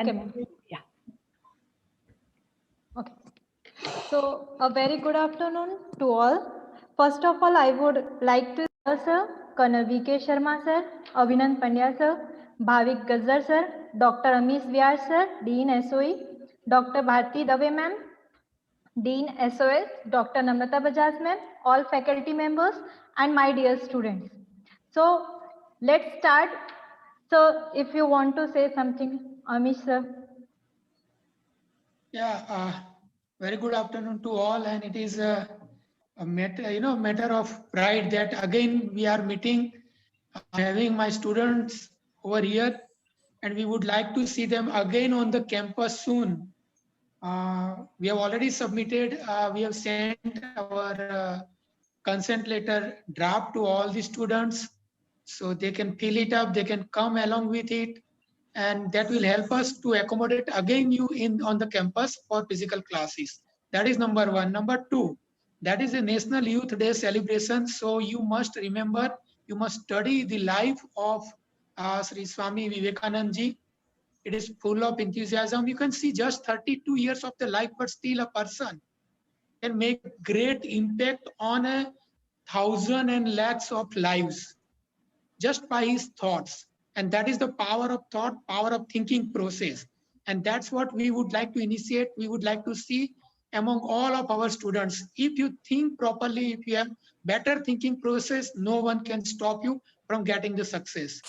Okay, And ma'am. yeah. Okay. So, a very good afternoon to all. First of all, I would like to sir, Colonel V.K. Sharma sir, Abhinand Pandya sir, Bhavik Gazzar sir, Dr. Amish Vyas sir, Dean SOE, Dr. Bharti Dave ma'am, Dean SOS, Dr. Namrata Bajaj ma'am, all faculty members, and my dear students. So, let's start. So, if you want to say something, Amish sir. Yeah, very good afternoon to all, and it is a matter of pride that again we are meeting, having my students over here, and we would like to see them again on the campus soon. We have already submitted, we have sent our consent letter draft to all the students, so they can fill it up, they can come along with it, and that will help us to accommodate again you in on the campus for physical classes. That is number one. Number two, that is a National Youth Day celebration, so you must remember, you must study the life of Sri Swami Vivekanand ji. It is full of enthusiasm. You can see just 32 years of the life, but still a person can make great impact on a thousand and lakhs of lives just by his thoughts. And that is the power of thought, power of thinking process. And that's what we would like to initiate. We would like to see among all of our students. If you think properly, if you have better thinking process, no one can stop you from getting the success.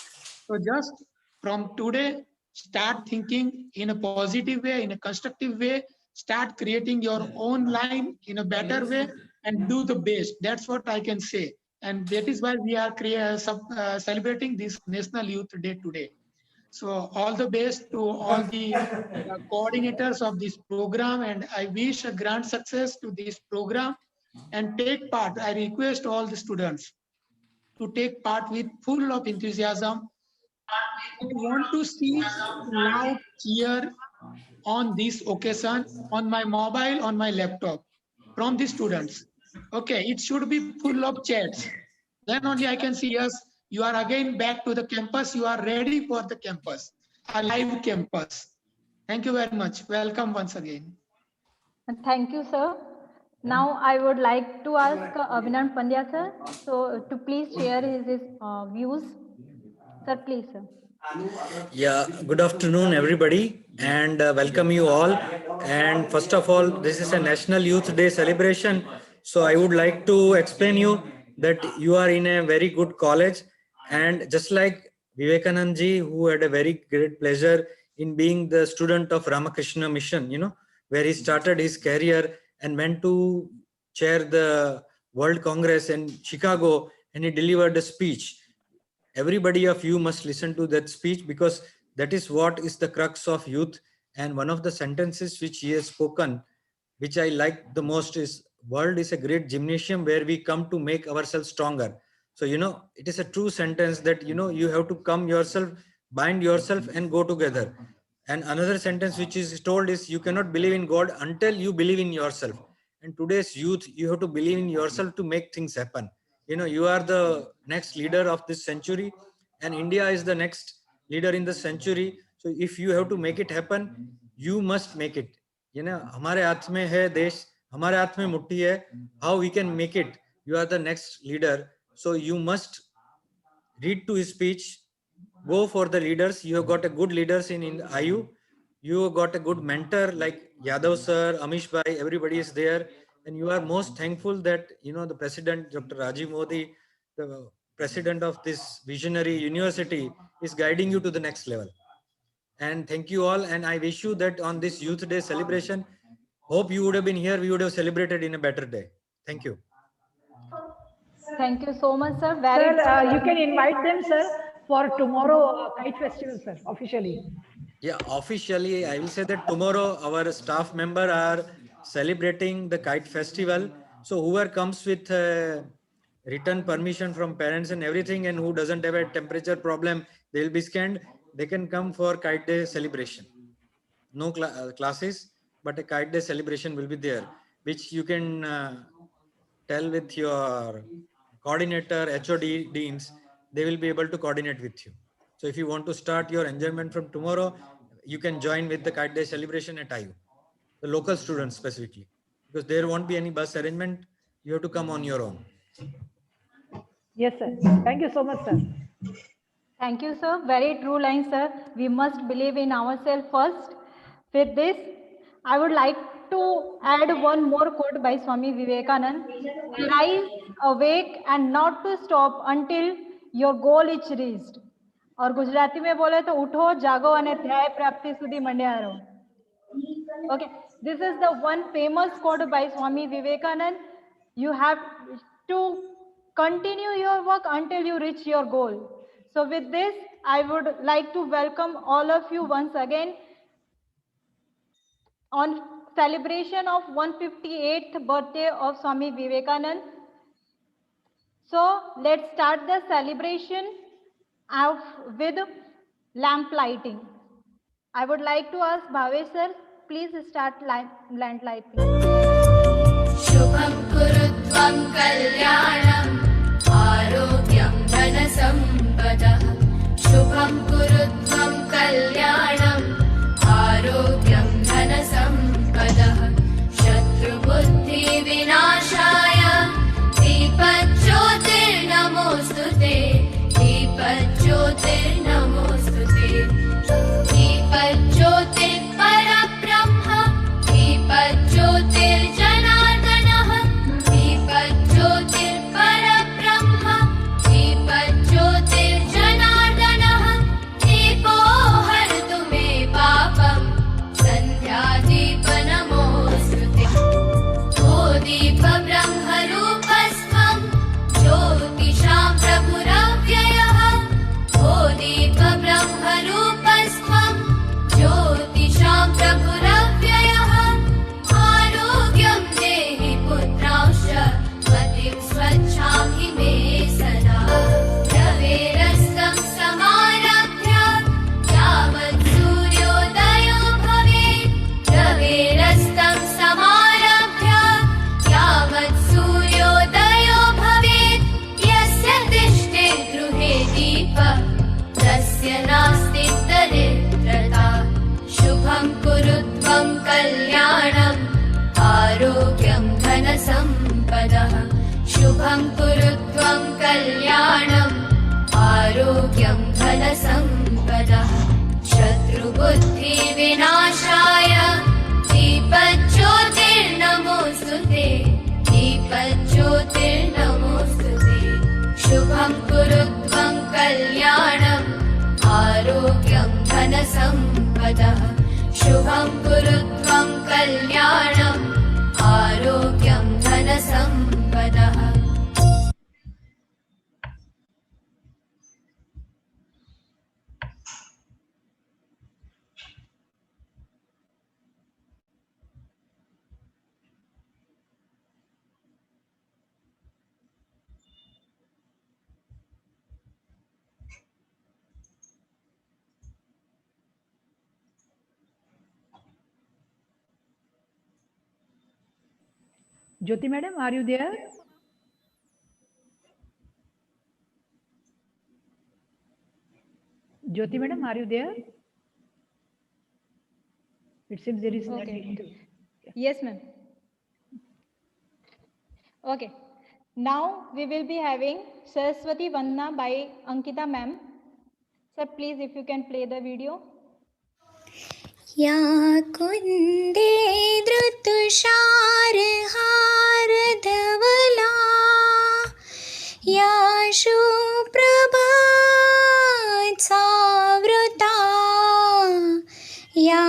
So just from today, start thinking in a positive way, in a constructive way, start creating your own line in a better way and do the best. That's what I can say. And that is why we are celebrating this National Youth Day today. So all the best to all the coordinators of this program, and I wish a grand success to this program and take part. I request all the students to take part with full of enthusiasm. I want to see loud cheer on this occasion on my mobile, on my laptop from the students. Okay, it should be full of chats. Then only I can see, yes, you are again back to the campus. You are ready for the campus, a live campus. Thank you very much. Welcome once again. Thank you, sir. Now I would like to ask Abhinand Pandya, sir, so to please share his views. Sir, please, sir. Yeah, good afternoon, everybody, and welcome you all. And first of all, this is a National Youth Day celebration. So I would like to explain you that you are in a very good college, and just like Vivekanand ji, who had a very great pleasure in being the student of Ramakrishna Mission, where he started his career and went to chair the World Congress in Chicago, and he delivered a speech. Everybody of you must listen to that speech, because that is what is the crux of youth. And one of the sentences which he has spoken, which I like the most, is world is a great gymnasium where we come to make ourselves stronger. So it is a true sentence that you have to come yourself, bind yourself, and go together. And another sentence which is told is, you cannot believe in God until you believe in yourself. And today's youth, you have to believe in yourself to make things happen. You are the next leader of this century, and India is the next leader in the century. So if you have to make it happen, you must make it. हमारे हाथ में है देश, हमारे हाथ में मुट्ठी है. How we can make it? You are the next leader, so you must read to his speech. Go for the leaders. You have got a good leaders in IU. You have got a good mentor like Yadav sir, Amish bhai, everybody is there. And you are most thankful that the president, Dr. Rajiv Modi, the president of this visionary university, is guiding you to the next level. And thank you all, and I wish you that on this Youth Day celebration, hope you would have been here, we would have celebrated in a better day. Thank you. Thank you so much, sir. Sir, you can invite them, sir, for tomorrow Kite Festival, sir, officially. Yeah, officially, I will say that tomorrow our staff member are celebrating the Kite Festival. So whoever comes with written permission from parents and everything, and who doesn't have a temperature problem, they will be scanned. They can come for Kite Day celebration. No classes, but a Kite Day celebration will be there, which you can tell with your coordinator, HOD, deans. They will be able to coordinate with you. So if you want to start your enjoyment from tomorrow, you can join with the Kite Day celebration at IU, the local students specifically, because there won't be any bus arrangement. You have to come on your own. Yes, sir. Thank you so much, sir. Thank you, sir. Very true line, sir. We must believe in ourselves first. With this, I would like to add one more quote by Swami Vivekanand. Rise, awake, and not to stop until your goal is reached. और गुजराती में बोले तो उठो जागो અને ધ્યેય પ્રાપ્તિ સુધી મંડ્યા રહો. Okay, this is the one famous quote by Swami Vivekanand. You have to continue your work until you reach your goal. So with this, I would like to welcome all of you once again on celebration of 158th birthday of Swami Vivekanand. So let's start the celebration with lamp lighting. I would like to ask Bhavesh sir, please start lamp lighting. शुभं कुरुत्वं कल्याणम् आरोग्यं धनसम्पदः शुभं कुरुत्वं कल्याणम् आरोग्यं धनसम्पदः शत्रुबुद्धिविनाशाय दीपज्योतिर्नमोऽस्तुते दीपज्योतिर्नमोऽस्तुते दीपज्योतिर्परब्रह्म दीपज्योतिर्जनार्दनः दीपज्योतिर्परब्रह्म दीपज्योतिर्जनार्दनः दीपो हरतु मे पापं सन्ध्यादीपनमोऽस्तुते ओ दीपब्रह्मरूपस्त्वं ज्योतिषां प्रभुरव्ययः ओ दीपब्रह्मरूपस्त्वं ज्योतिषां प्रभुरव्ययः आरोग्यं देहि पुत्रांश्च मतिं स्वच्छां हि मे सदा रवेरस्तं समारभ्य यावत् सूर्योदयो भवेत् रवेरस्तं समारभ्य यावत् सूर्योदयो भवेत् यस्य तिष्ठे गृहे दीपः तस्य नास्ति दरिद्रता शुभं कुरुत्वं कल्याणम् आरोग्यं धनसम्पदः शुभं कुरुत्वं कल्याणम् आरोग्यं धनसम्पदः शत्रुबुद्धिविनाशाय दीपज्योतिर्नमोऽस्तुते दीपज्योतिर्नमोऽस्तुते शुभं कुरुत्वं कल्याणम् आरोग्यं धनसम्पदः शुभं कुरुत्वं कल्याणम् आरोग्यं धनसम्पदः Jyoti madam, are you there? Jyoti madam, are you there? It seems there is Okay. network. Yes, ma'am. Okay. Now we will be having Saraswati Vandana by Ankita ma'am. Sir, please, if you can play the video. या कुन्दे धृतुषारहारधवला या शुप्रभात्सावृता या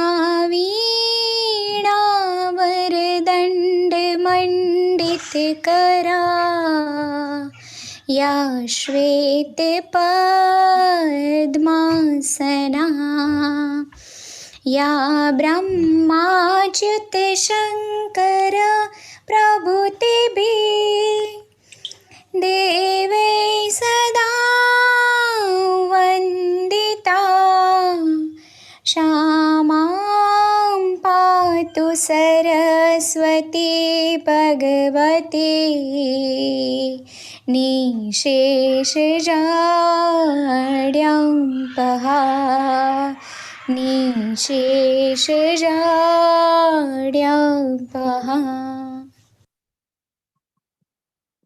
वीणावरदण्डमण्डितकरा या श्वेतपद्मासना या ब्रह्माच्युत शङ्कर प्रभुतिभिः देवै सदा वन्दिता क्षमां पातु सरस्वती भगवती निशेषजाड्यम्पहा निशेष जाड्या पहा.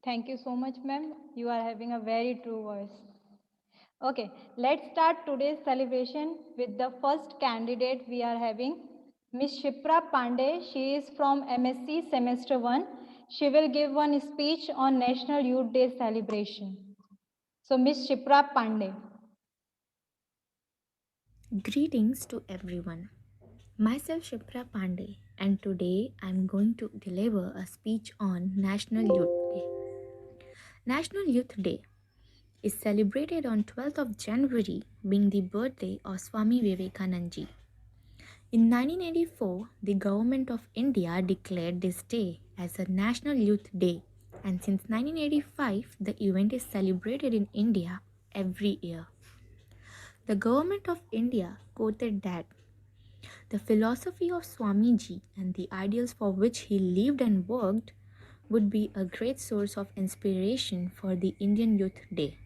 Thank you so much, ma'am. You are having a very true voice. Okay, let's start today's celebration with the first candidate we are having, Miss Shipra Pandey. She is from MSc Semester 1. She will give one speech on National Youth Day celebration. So, Miss Shipra Pandey. Greetings to everyone. Myself Shipra Pandey, and today I'm going to deliver a speech on National Youth Day. National Youth Day is celebrated on 12th of January, being the birthday of Swami Vivekanand ji. In 1984, the Government of India declared this day as a National Youth Day, and since 1985, the event is celebrated in India every year. The Government of India quoted that the philosophy of Swamiji and the ideals for which he lived and worked would be a great source of inspiration for the Indian Youth Day.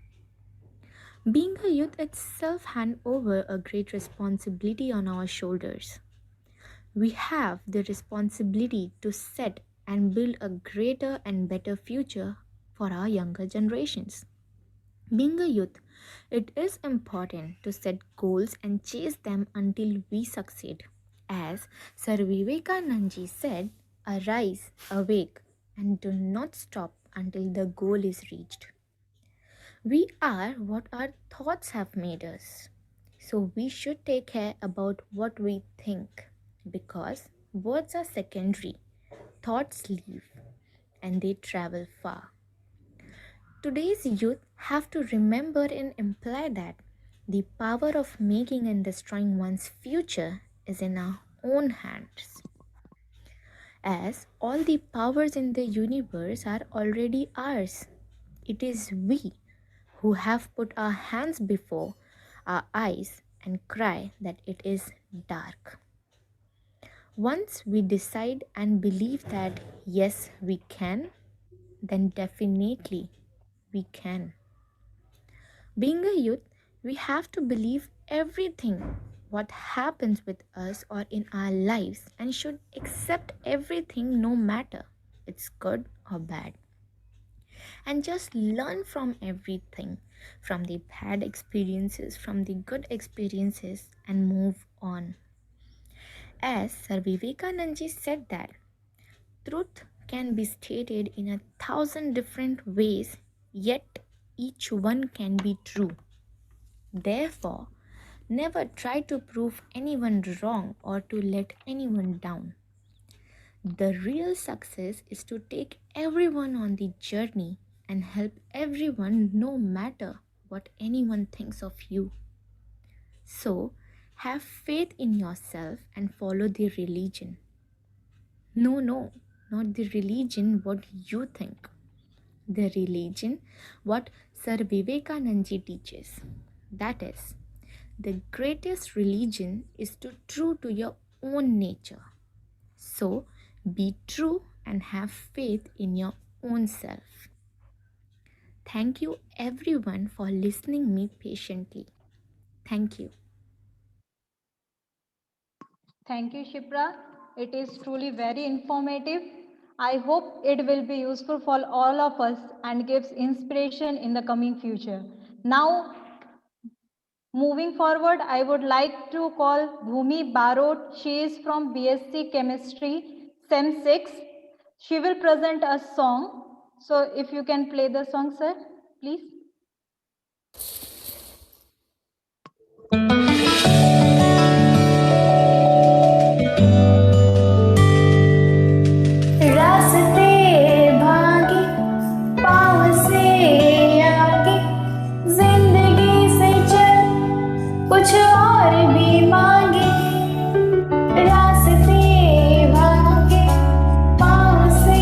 Being a youth itself hands over a great responsibility on our shoulders. We have the responsibility to set and build a greater and better future for our younger generations. Being a youth, it is important to set goals and chase them until we succeed. As Sir Vivekanand ji said, arise, awake, and do not stop until the goal is reached. We are what our thoughts have made us. So we should take care about what we think, because words are secondary, thoughts leave, and they travel far. Today's youth have to remember and imply that the power of making and destroying one's future is in our own hands. As all the powers in the universe are already ours, it is we who have put our hands before our eyes and cry that it is dark. Once we decide and believe that yes, we can, then definitely we can. Being a youth, we have to believe everything what happens with us or in our lives and should accept everything no matter it's good or bad. And just learn from everything, from the bad experiences, from the good experiences, and move on. As Sir Vivekanand ji said that truth can be stated in 1,000 different ways, yet each one can be true. Therefore, never try to prove anyone wrong or to let anyone down. The real success is to take everyone on the journey and help everyone no matter what anyone thinks of you. So, have faith in yourself and follow the religion. No, not the religion what you think. The religion what Sir Vivekanand ji teaches. That is, the greatest religion is to true to your own nature. So, be true and have faith in your own self. Thank you everyone for listening me patiently. Thank you. Thank you, Shipra. It is truly very informative. I hope it will be useful for all of us and gives inspiration in the coming future. Now, moving forward, I would like to call Bhumi Barot. She is from BSc Chemistry, Sem 6. She will present a song. So if you can play the song, sir, please. रास्ते भागे पाँव से आगे जिंदगी से चल कुछ और भी मांगे रास्ते भागे पाँव से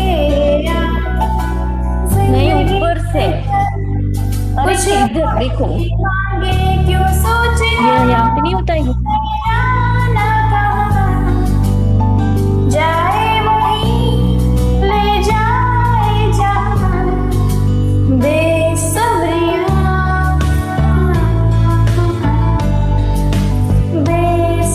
आगे नहीं ऊपर से अरे कुछ इधर देखो मांगे क्यों सोचे ये यहाँ पे नहीं होता है ना कहा जाए वहीं ले जाए जहाँ Besabriyaan Besabriyaan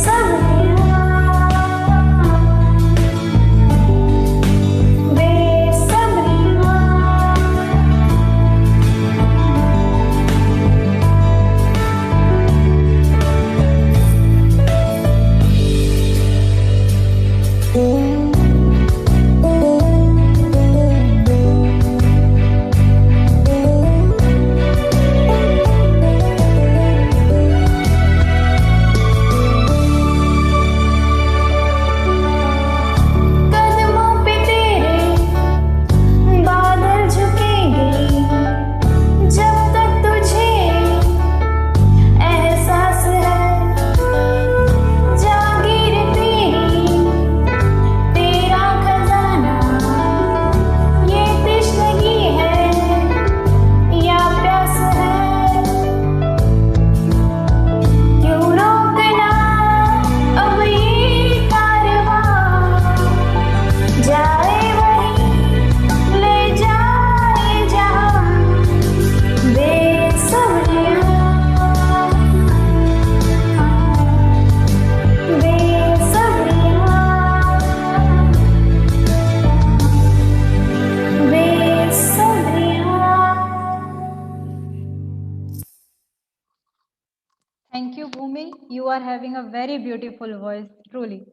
are having a very beautiful voice, truly.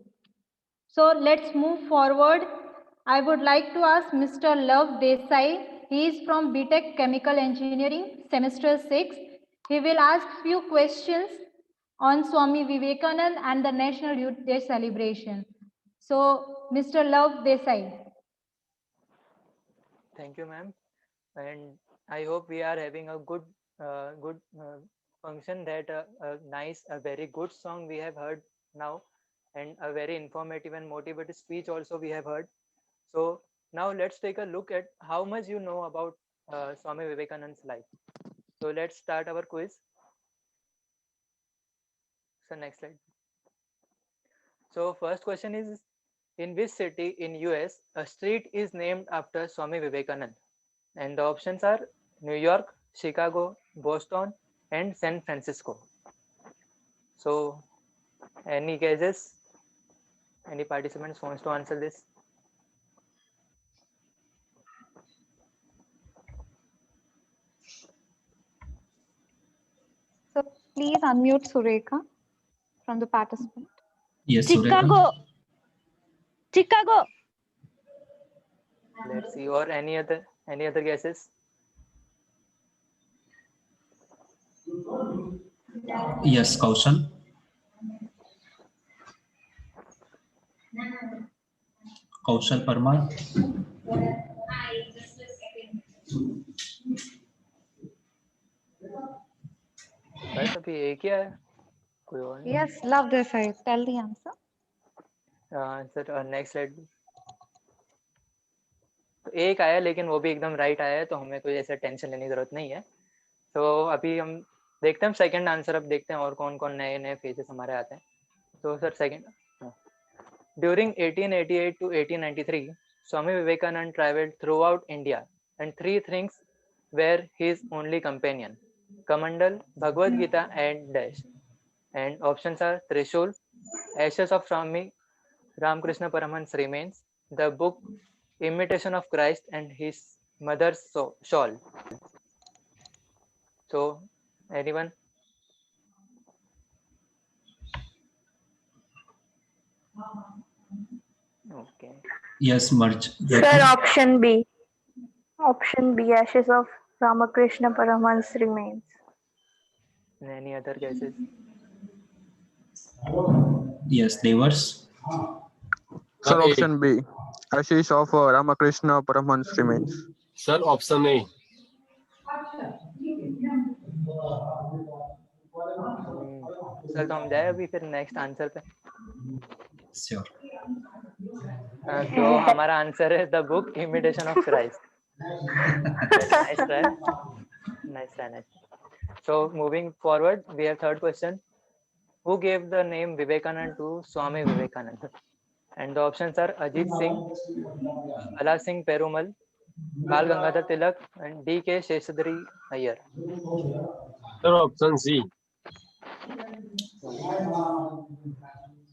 So let's move forward. I would like to ask Mr. Love Desai. He is from BTech Chemical Engineering, semester 6. He will ask few questions on Swami Vivekanand and the National Youth Day celebration. So, Mr. Love Desai. Thank you, ma'am. And I hope we are having a good function, that a very good song we have heard now, and a very informative and motivated speech also we have heard. So now let's take a look at how much you know about Swami Vivekananda's life. So let's start our quiz. So next slide. So first question is, in which city in US a street is named after Swami Vivekananda? And the options are New York, Chicago, Boston, and San Francisco. So any guesses? Any participants wants to answer this? So please unmute Sureka from the participant. Yes, Chicago. Chicago. Let's see. Or any other guesses? Yes, Kaushal. Kaushal Parmar. बस अभी एक ही है, कोई और नहीं? Yes, Love Desai. Tell the answer. Sir next slide. तो एक आया, लेकिन वो भी एकदम राइट आया है, तो हमें कोई ऐसे टेंशन लेने की जरूरत नहीं है. तो अभी हम देखते हैं सेकंड आंसर. अब देखते हैं और कौन कौन नए नए फेजेस हमारे आते हैं. तो sir second, during 1888 to 1893 Swami Vivekananda traveled throughout India, and three things were his only companion: Kamandal, Bhagavad Gita, and Dash. And options are Trishul, ashes of Swami Ramakrishna Paramahansa remains, the book Imitation of Christ, and his mother's shawl. So anyone? Okay. Yes, Marj. Sir, option B. Option B, ashes of Ramakrishna Paramahansa remains. Any other guesses? Yes, Devars. Sir, option B. Ashes of Ramakrishna Paramahansa remains. Sir, option A. Sir तो हम जाए अभी फिर next answer पे. Sure. तो हमारा answer है the book imitation of Christ. Nice try. Nice try. So moving forward, we have third question. Who gave the name Vivekananda to Swami Vivekananda? And the options are Ajit Singh, Bala Singh Perumal, Bal Gangadhar Tilak, and D.K. Sheshadri Iyer. Sir, option C.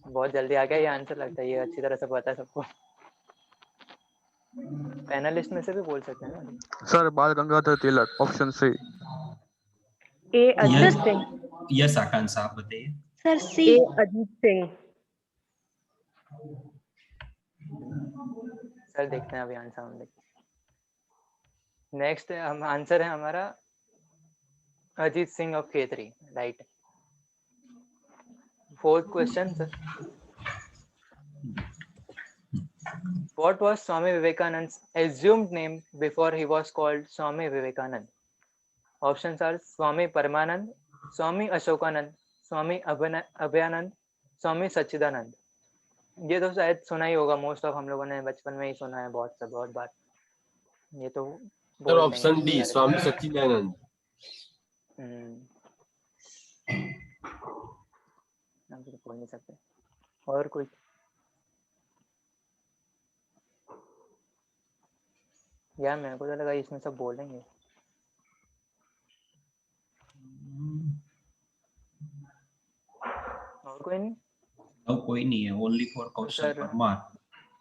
बहुत जल्दी आ गया ये answer, लगता है ये अच्छी तरह से पता है सबको. पैनलिस्ट में से भी बोल सकते हैं ना. Sir, Bal Gangadhar Tilak. Option C. A, Ajit Yes. Singh. Yes, Akansh, आप बताइए. Sir, C. A, Ajit Singh. Sir देखते हैं अभी आंसर हम देखते हैं. नेक्स्ट हम आंसर है हमारा Ajit Singh of Khetri. Right. Fourth question sir. What was Swami Vivekananda's assumed name before he was called Swami Vivekananda? Options are Swami Paramanand, Swami Ashokanand, Swami Abhayanand, Swami Sachidanand. ये तो शायद सुना ही होगा, मोस्ट ऑफ हम लोगों ने बचपन में ही सुना है बहुत बार. ये तो Sir, option D. Swami Sachidanand. हम तो बोल नहीं सकते. और कोई? यार मेरे को तो लगा इसमें सब बोलेंगे. और कोई नहीं? No, कोई नहीं है. Only for Kaushal Parmar.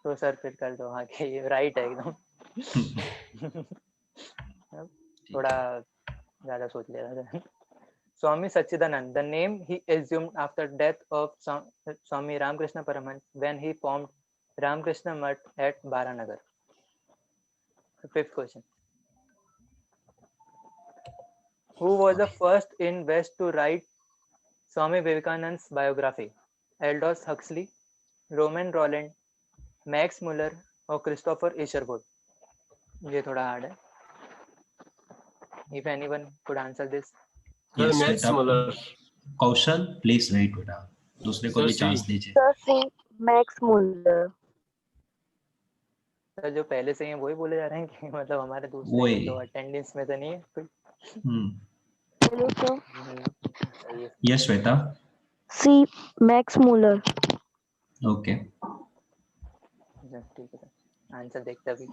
तो सर फिर कर दो. हाँ कि ये राइट है एकदम. थोड़ा ज्यादा सोच लिया था. Swami Sachidanand, the name he assumed after death of Swami Ramakrishna Paramahansa when he formed Ramakrishna Mutt at Baranagar. Fifth question. Who was the first in West to write Swami Vivekananda's biography? Aldous Huxley, Roman Roland, Max Muller or Christopher Isherwood? ये थोड़ा hard है. If anyone could answer this. Yes, Max बेटा. Muller. Kaushal please wait बेटा, दूसरे को Sir, भी C. Chance दीजिए. Sir, C. Max Muller. Sir जो पहले से ही वही बोले जा रहे हैं कि मतलब हमारे दूसरे वही. तो अटेंडेंस में तो नहीं है कोई. Hello, sir. सही है. यस बेटा. C. Max Muller. ओके. ठीक है, आंसर देखते अभी.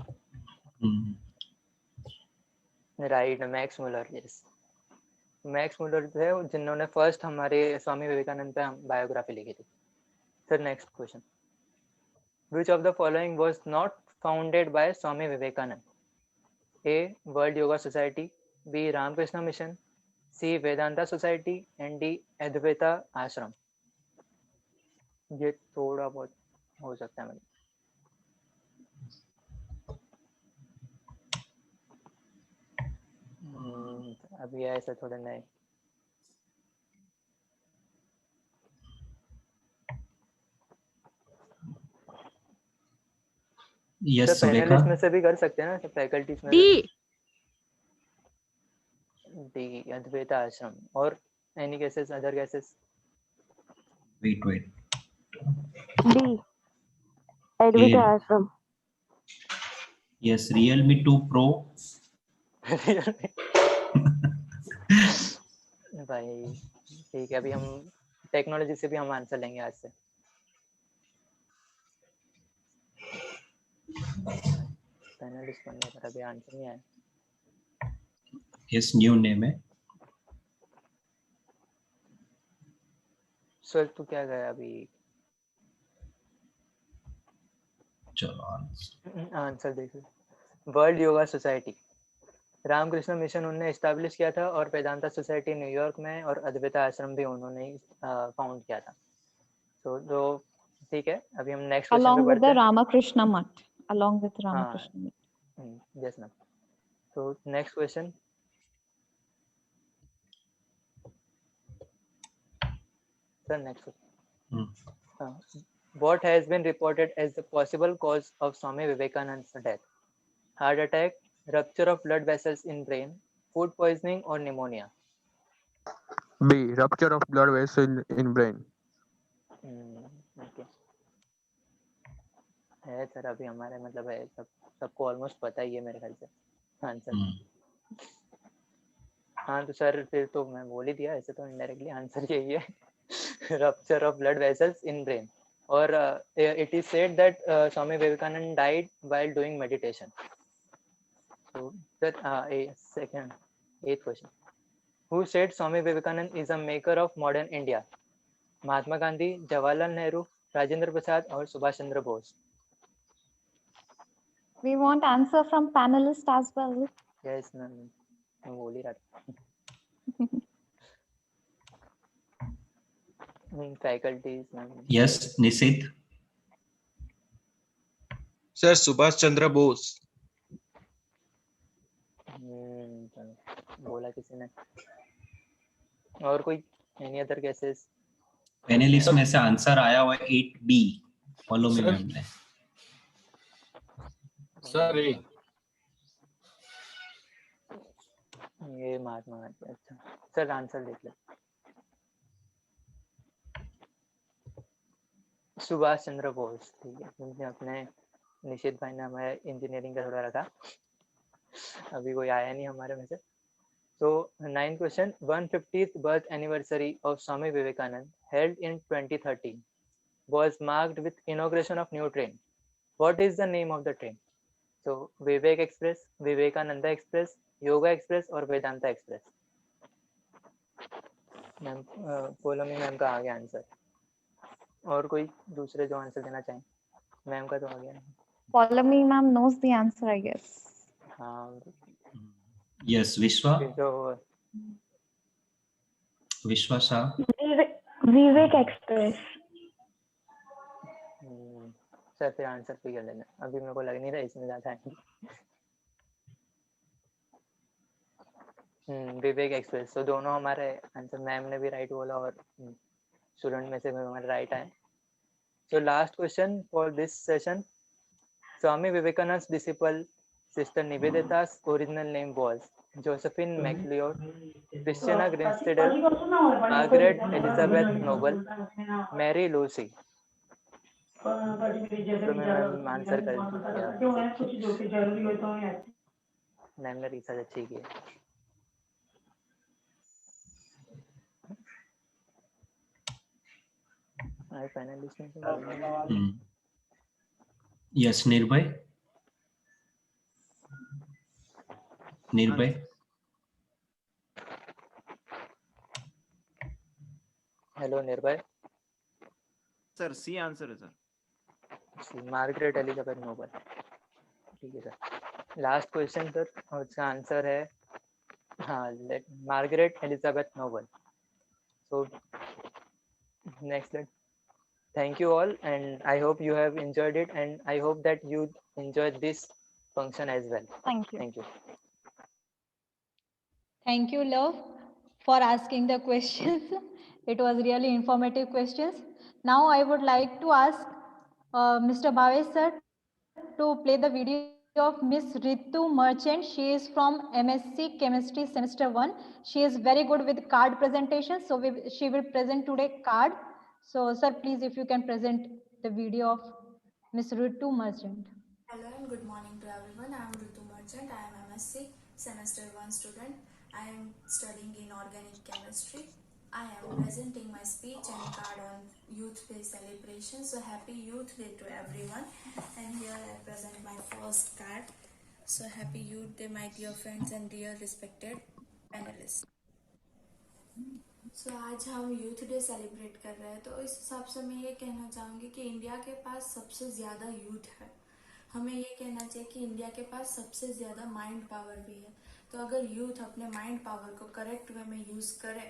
Right, Max Muller. Yes, Max Muller जो है जिन्होंने फर्स्ट हमारे स्वामी विवेकानंद पे बायोग्राफी लिखी थी. Sir next question. Which of the following was not founded by Swami Vivekananda? A. World Yoga Society, B. Ramakrishna Mission, C. Vedanta Society and D. Advaita Ashram. ये थोड़ा बहुत हो सकता है मतलब. अभी ऐसा थोड़ा नहीं. यस सुरेखा. पैनलिस्ट में से भी कर सकते हैं ना, फैकल्टीज में. डी अद्वैता आश्रम. और any cases, other cases? Wait wait. D. Advaita Ashram. Yes, Realme 2 Pro. भाई ठीक है, अभी हम टेक्नोलॉजी से भी हम आंसर लेंगे आज से. पैनलिस्ट बनने पर अभी आंसर नहीं आया. यस, न्यू नेम है. सर तू क्या गया अभी? चलो आंसर देख. World Yoga Society, Ramakrishna Mission उन्होंने एस्टैब्लिश किया था और वेदांता सोसाइटी न्यूयॉर्क में और अद्वैता आश्रम भी उन्होंने फाउंड किया था. तो ठीक है, अभी हम नेक्स्ट क्वेश्चन Along पे with बढ़ते the हैं. Ramakrishna Mutt. Along with Ramakrishna Mutt. Yes ma'am. तो next question. Sir next. What has been reported as the possible cause of Swami Vivekananda's death? Heart attack, rupture of blood vessels in brain, food poisoning or pneumonia? B. Rupture of blood vessel in brain. Okay. है sir, अभी हमारे मतलब है सबको almost पता ही है मेरे ख्याल से आंसर. हाँ तो सर फिर तो मैं बोल ही दिया, ऐसे तो इनडायरेक्टली आंसर यही है. Rupture of blood vessels in brain. और it is said that Swami Vivekananda died while doing meditation. So that eighth question. Who said Swami Vivekananda is a maker of modern India? Mahatma Gandhi, Jawaharlal Nehru, Rajendra Prasad or Subhash Chandra Bose? We want answer from panelists as well. Yes, ma'am. मैं बोल ही रहा था. Faculties, ma'am. Yes, निशित. Sir Subhash Chandra Bose. बोला किसी ने. और कोई any other cases? Panelist में से आंसर आया हुआ है 8B. फॉलो मी मैम ने. सर ये महात्मा गांधी. अच्छा सर आंसर देख ले. सुभाष चंद्र बोस. ठीक है, तुमने अपने निशित भाई ने हमारे इंजीनियरिंग का थोड़ा रखा. अभी कोई आया नहीं हमारे में से. तो 9th question. 150th birth anniversary of Swami Vivekananda held in 2013 was marked with inauguration of new train. What is the name of the train? So Vivek Express, Vivekananda Express, Yoga Express और Vedanta express. Ma'am Polmi ma'am का आ गया answer. और कोई दूसरे जो answer देना चाहें? Ma'am का तो आ गया. Polami ma'am knows the answer, I guess. हाँ यस, विश्वा. जो Vishwasa. Vivek Express. सर फिर आंसर पे कर लेना, अभी मेरे को लग नहीं रहा इसमें ज्यादा आएंगे। विवेक एक्सप्रेस। तो दोनों हमारे आंसर, मैम ने भी राइट बोला और स्टूडेंट में से भी हमारे राइट आए। So last question for this session. Swami Vivekananda's disciple Sister Nivedita's original name was Josephine MacLeod, Christiana Grinsteadel, Margaret Elizabeth Noble, Mary Lucy. तो मैम आंसर कर दिया, मैम ने रिसर्च अच्छी की है। Yes, Nirbhay. Nirbhay. Hello Nirbhay. Sir C answer है sir. Margaret Elizabeth Noble. ठीक है सर। लास्ट क्वेश्चन सर, और इसका आंसर है हाँ Margaret Elizabeth Noble. So next let thank you all, and I hope you have enjoyed it, and I hope that you enjoyed this function as well. Thank you. Thank you. Thank you, love, for asking the questions. It was really informative questions. Now I would like to ask Mr. Bhavesh sir to play the video of Miss Ritu Merchant. She is from MSc Chemistry Semester 1. She is very good with card presentation, so she will present today card. So sir, please, if you can present the video of Miss Ritu Merchant. Hello and good morning to everyone. I am Ritu Merchant. I am MSc Semester 1 student. I am studying in organic chemistry. I am presenting my speech and card on Youth Day celebration. So happy Youth Day to everyone. And here I present my first card. So happy Youth Day, my dear friends and dear respected panelists. So आज हम youth day celebrate कर रहे हैं, तो इस हिसाब से मैं ये कहना चाहूँगी कि इंडिया के पास सबसे ज़्यादा यूथ है। हमें ये कहना चाहिए कि इंडिया के पास सबसे ज़्यादा माइंड पावर भी है। तो अगर यूथ अपने माइंड पावर को करेक्ट वे में यूज़ करे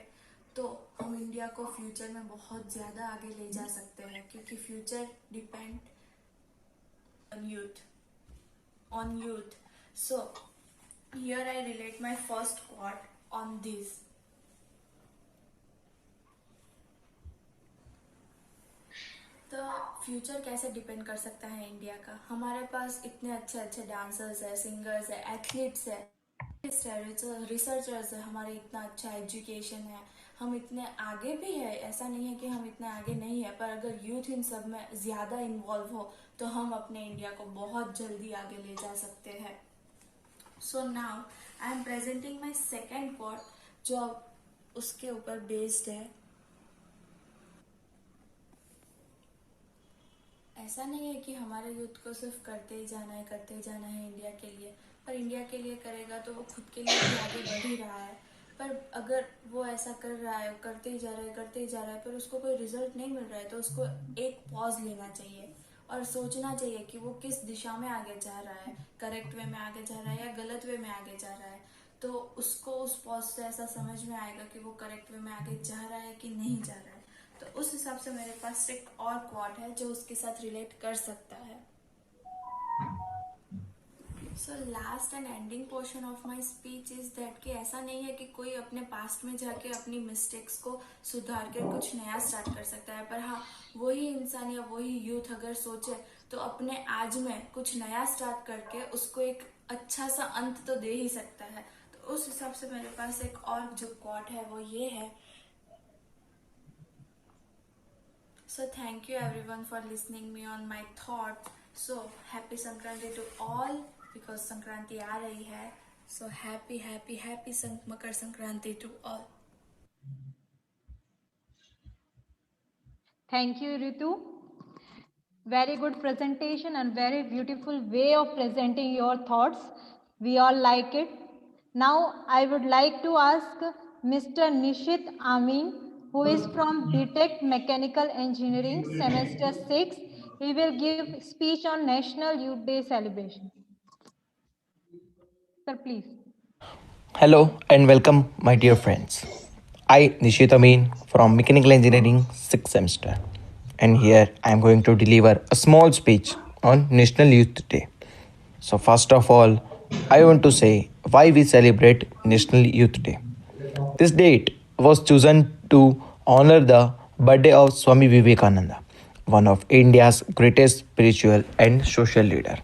तो हम इंडिया को फ्यूचर में बहुत ज़्यादा आगे ले जा सकते हैं, क्योंकि future depend on youth. So here I relate my first quote on this. तो फ्यूचर कैसे डिपेंड कर सकता है इंडिया का? हमारे पास इतने अच्छे अच्छे डांसर्स है, सिंगर्स है, एथलीट्स है, रिसर्चर्स है, हमारे इतना अच्छा एजुकेशन है, हम इतने आगे भी है। ऐसा नहीं है कि हम इतने आगे नहीं है, पर अगर यूथ इन सब में ज़्यादा इन्वॉल्व हो तो हम अपने इंडिया को बहुत जल्दी आगे ले जा सकते हैं। So now I am presenting my second quote, जो उसके ऊपर बेस्ड है। ऐसा नहीं है कि हमारे यूथ को सिर्फ करते ही जाना है इंडिया के लिए, पर इंडिया के लिए करेगा तो वो खुद के लिए भी आगे बढ़ ही रहा है। पर अगर वो ऐसा कर रहा है, करते ही जा रहा है, पर उसको कोई रिजल्ट नहीं मिल रहा है, तो उसको एक पॉज लेना चाहिए और सोचना चाहिए कि वो किस दिशा में आगे जा रहा है, करेक्ट वे में आगे जा रहा है या गलत वे में आगे जा रहा है। तो उसको उस पॉज से ऐसा समझ में आएगा कि वो करेक्ट वे में आगे जा रहा है कि नहीं जा रहा है। तो उस हिसाब से मेरे पास एक और क्वाट है जो उसके साथ रिलेट कर सकता है। So last and ending portion of my speech is that कि ऐसा नहीं है कि कोई अपने पास्ट में जाके अपनी मिस्टेक्स को सुधार कर कुछ नया स्टार्ट कर सकता है, पर हाँ वही इंसान या वही यूथ अगर सोचे तो अपने आज में कुछ नया स्टार्ट करके उसको एक अच्छा सा अंत तो दे ही सकता है। तो उस हिसाब से मेरे पास एक और जो क्वाट है वो ये है। So thank you everyone for listening me on my thought. So happy Sankranti to all, because Sankranti आ रही है. So happy Makar Sankranti to all. Thank you, Ritu. Very good presentation and very beautiful way of presenting your thoughts. We all like it. Now I would like to ask Mr. Nishit Amin, who is from BTech Mechanical Engineering Semester 6. He will give speech on National Youth Day celebration. Sir, please. Hello and welcome, my dear friends. I, Nishit Amin from Mechanical Engineering 6th semester, and here I am going to deliver a small speech on National Youth Day. So, first of all, I want to say why we celebrate National Youth Day. This date was chosen to honor the birthday of Swami Vivekananda, one of India's greatest spiritual and social leader.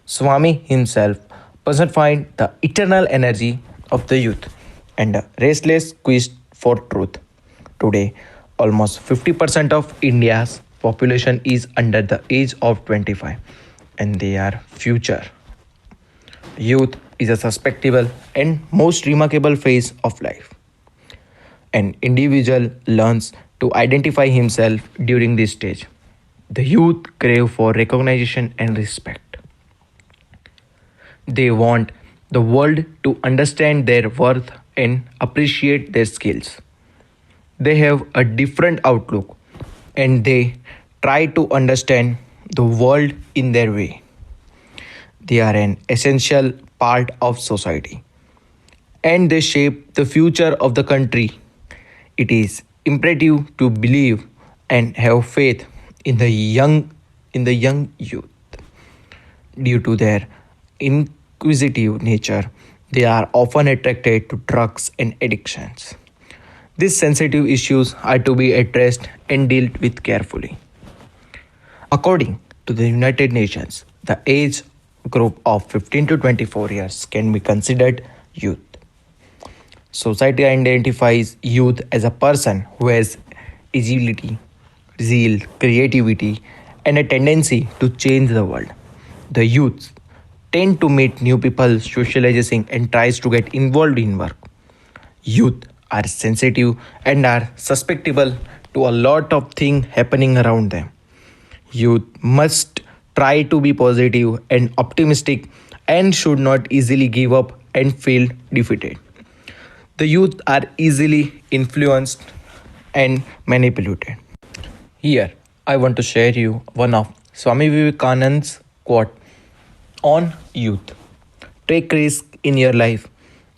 Swami himself personified the eternal energy of the youth and a restless quest for truth. Today, almost 50% of India's population is under the age of 25 and they are future. Youth is a susceptible and most remarkable phase of life. An individual learns to identify himself during this stage. The youth crave for recognition and respect. They want the world to understand their worth and appreciate their skills. They have a different outlook and they try to understand the world in their way. They are an essential part of society and they shape the future of the country. It is imperative to believe and have faith in the young youth. Due to their inquisitive nature, they are often attracted to drugs and addictions. These sensitive issues are to be addressed and dealt with carefully. According to the United Nations, the age group of 15 to 24 years can be considered youth. Society identifies youth as a person who has agility, zeal, creativity, and a tendency to change the world. The youth tend to meet new people, socializing, and tries to get involved in work. Youth are sensitive and are susceptible to a lot of things happening around them. Youth must try to be positive and optimistic and should not easily give up and feel defeated. The youth are easily influenced and manipulated. Here, I want to share you one of Swami Vivekananda's quote on youth. Take risk in your life.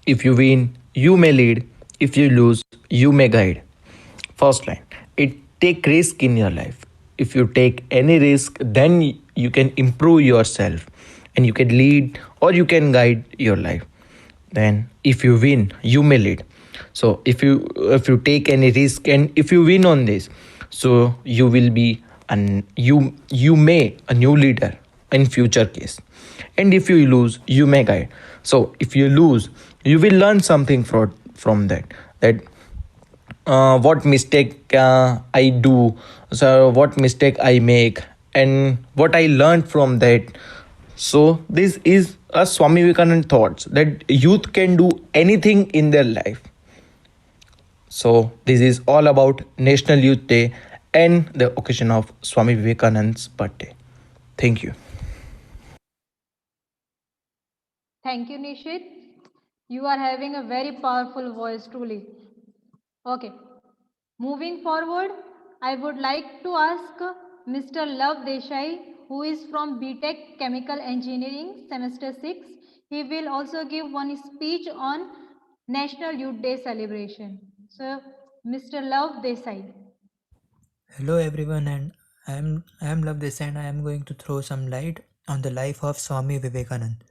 If you win, you may lead. If you lose, you may guide. First line, take risk in your life. If you take any risk, then you can improve yourself and you can lead or you can guide your life. Then if you win, you may lead. So if you take any risk and if you win on this, so you will be you may a new leader in future case. And if you lose, you may guide. So if you lose, you will learn something from that what mistake I do, so what mistake I make and what I learned from that. So this is a Swami Vivekananda thoughts that youth can do anything in their life. So this is all about National Youth Day and the occasion of Swami Vivekananda's birthday. Thank you. Thank you, Nishit. You are having a very powerful voice, truly. Okay. Moving forward, I would like to ask Mr. Love Desai, who is from BTech Chemical Engineering, semester 6. He will also give one speech on National Youth Day celebration. So, Mr. Love Desai. Hello everyone, and I am Love Desai and I am going to throw some light on the life of Swami Vivekananda.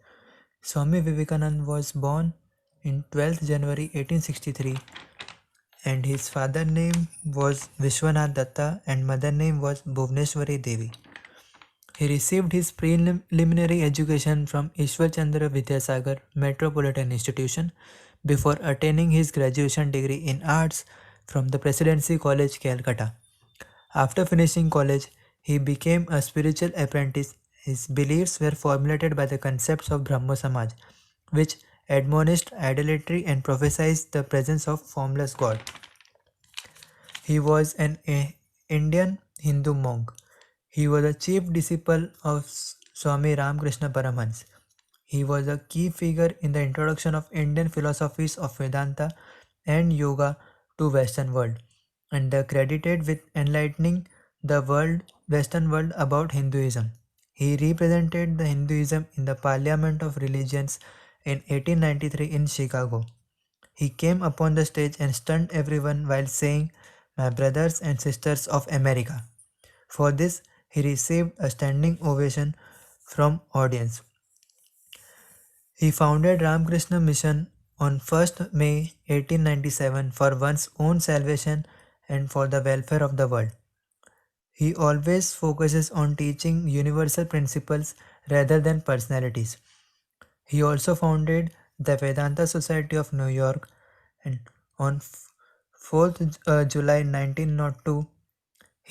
Swami Vivekananda was born in 12th January 1863 and his father name was Vishwanath Datta and mother name was Bhuvneshwari Devi. He received his preliminary education from Ishwar Chandra Vidyasagar Metropolitan Institution before attaining his graduation degree in arts from the Presidency College, Calcutta. After finishing college, he became a spiritual apprentice. His beliefs were formulated by the concepts of Brahmo Samaj, which admonished idolatry and prophesied the presence of formless God. He was an Indian Hindu monk. He was a chief disciple of Swami Ramakrishna Paramhans. He was a key figure in the introduction of Indian philosophies of Vedanta and Yoga to Western world, and credited with enlightening the Western world about Hinduism. He represented the Hinduism in the Parliament of Religions in 1893 in Chicago. He came upon the stage and stunned everyone while saying, "My brothers and sisters of America." For this, he received a standing ovation from audience. He founded Ramakrishna Mission on 1st May 1897 for one's own salvation and for the welfare of the world. He always focuses on teaching universal principles rather than personalities. He also founded the Vedanta Society of New York, and on 4th July 1902,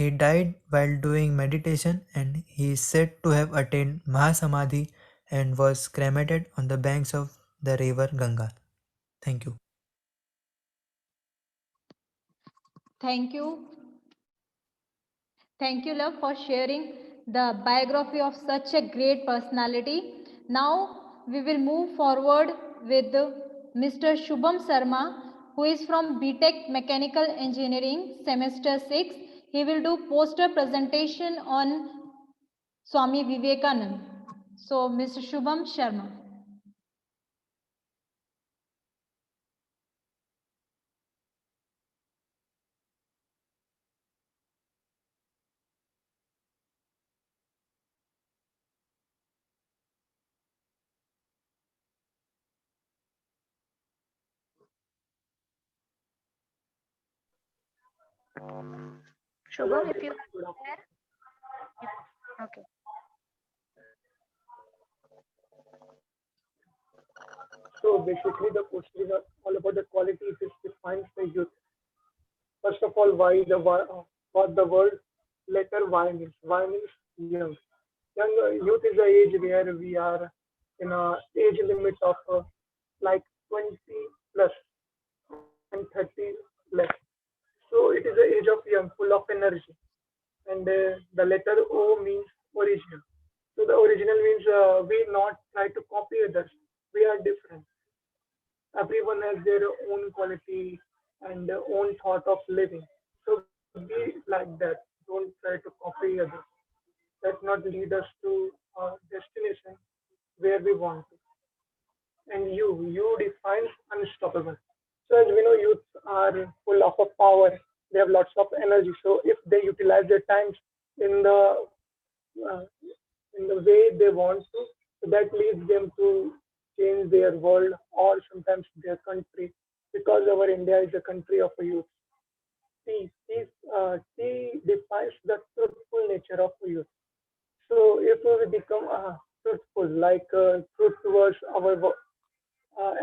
he died while doing meditation, and he is said to have attained Mahasamadhi and was cremated on the banks of the river Ganga. Thank you. Thank you. Thank you, love, for sharing the biography of such a great personality. Now we will move forward with Mr. Shubham Sarma, who is from BTech Mechanical Engineering, semester 6. He will do poster presentation on Swami Vivekanand. So, Mr. Shubham Sharma. Shubham, if you are there. Okay. So basically, the question is all about the qualities which defines the youth. First of all, what the word letter Y means. Y means young. Youth is the age where we are in a age limit of like 20 plus and 30 less. So it is the age of young, full of energy. And the letter O means original. So the original means we not try to copy others. We are different. Everyone has their own quality and their own thought of living. So be like that. Don't try to copy others. That not lead us to a destination where we want to. And you defines unstoppable. So as we know, youth are full of a power. They have lots of energy. So if they utilize their times in uh, the way they want to, so that leads them to change their world or sometimes their country, because our India is a country of a youth. T defines the truthful nature of youth. So if we become truthful, like truth towards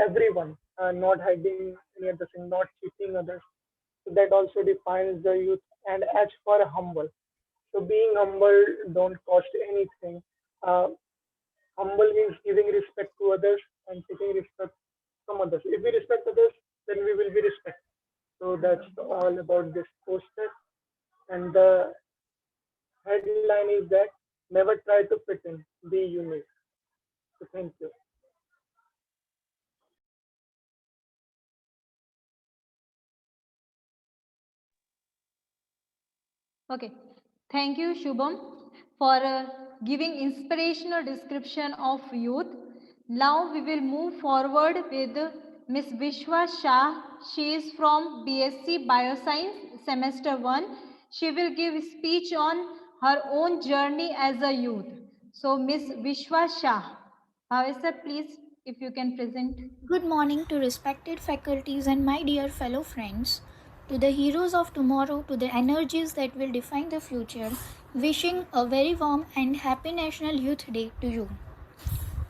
everyone, not hiding any other thing, not cheating others, so that also defines the youth. And as for humble, so being humble don't cost anything. Uh, Humble means giving respect to others and taking respect from others. If we respect others, then we will be respected. So that's all about this poster. And the headline is that never try to fit in, be unique. So thank you. Okay. Thank you, Shubham, for giving inspirational description of youth. Now we will move forward with Miss Vishwa Shah. She is from BSc Bioscience, semester 1. She will give speech on her own journey as a youth. So, Miss Vishwa Shah. Sir, please, if you can present. Good morning to respected faculties and my dear fellow friends, to the heroes of tomorrow, to the energies that will define the future, wishing a very warm and happy National Youth Day to you.